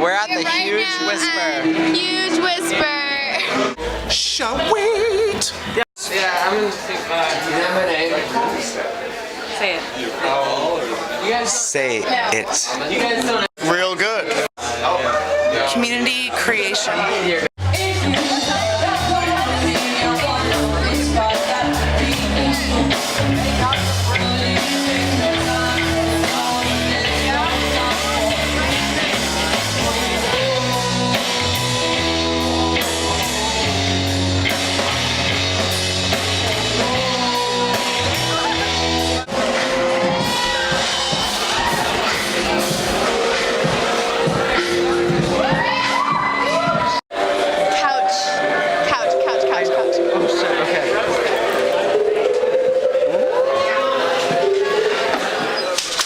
We're at the right Huge now Whisper. at Huge Whisper. Shall wait. Yeah, I'm gonna think Say it. You guys, Say it. you guys don't. Real good. Community creation.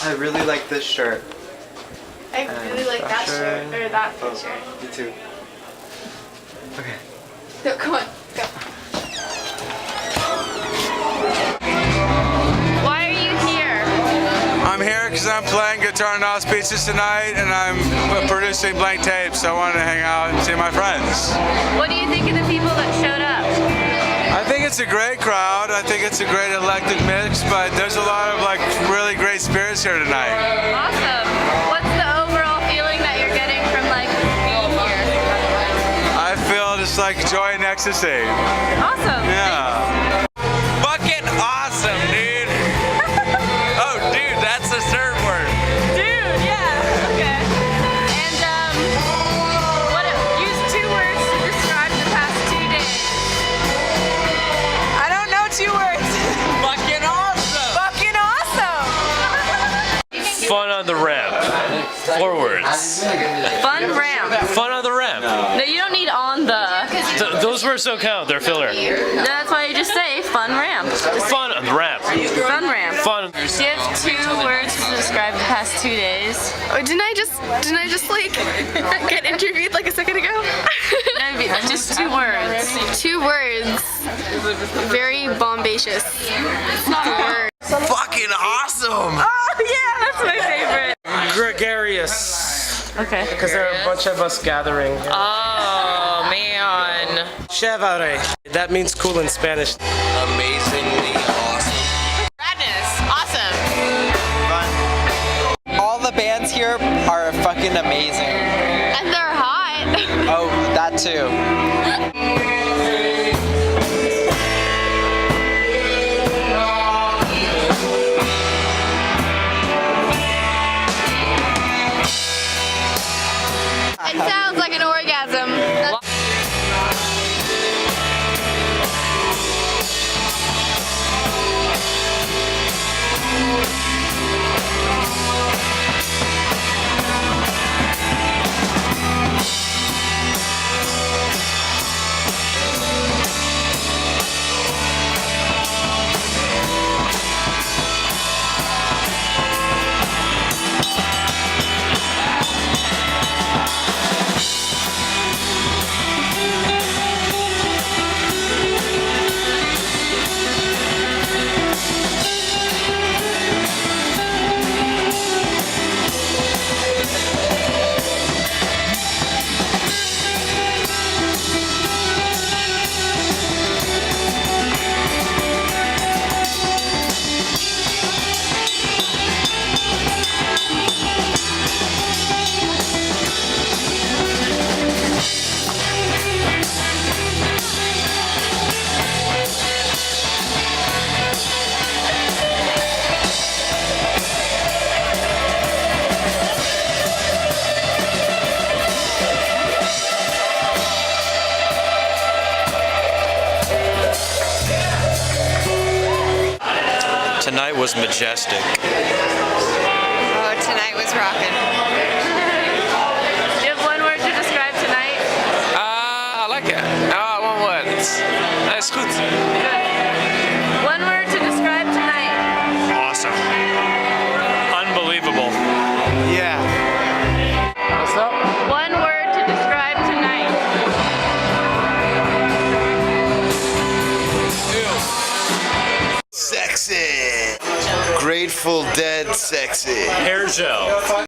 I really like this shirt. I really like that shirt, or that shirt. You too. Okay. No, come on, let's go. Why are you here? I'm here because I'm playing Guitar and House Pizzas tonight, and I'm producing Blank Tapes. So I wanted to hang out and see my friends. What do you think of the people that showed up? I think it's a great crowd. I think it's a great eclectic mix, but there's a lot of really great spirits here tonight. Awesome. What's the overall feeling that you're getting from being here? I feel just like joy and ecstasy. Awesome. Yeah. Fucking awesome, dude. Oh, dude, that's the third word. Dude, yeah. Okay. And use 2 words to describe the past 2 days. I don't know 2 words. Fucking awesome. Fucking awesome. Fun on the ramp. 4 words. Fun ramp. Fun on the ramp. No, you don't need on the. Those words don't count. They're filler. That's why you just say fun ramp. Fun on the ramp. Fun ramp. Fun. Do you have 2 words to describe the past 2 days? Oh, didn't I just get interviewed like a second ago? No, just 2 words. 2 words. Very bombacious. It's not a word. Fucking awesome. Oh yeah, that's my favorite. Gregarious. Okay. Because there are a bunch of us gathering. Oh man. Chévere. That means cool in Spanish. Amazingly awesome. Radness. Awesome. All the bands here are fucking amazing. And they're hot. Oh, that too. It sounds like an orgasm. Tonight was majestic. Oh, tonight was rocking. Do you have 1 word to describe tonight? I like it. 1 word. That's good. 1 word to describe tonight. Awesome. Unbelievable. Yeah. What's up? 1 word to describe tonight. Sexy. Grateful Dead sexy. Hair gel.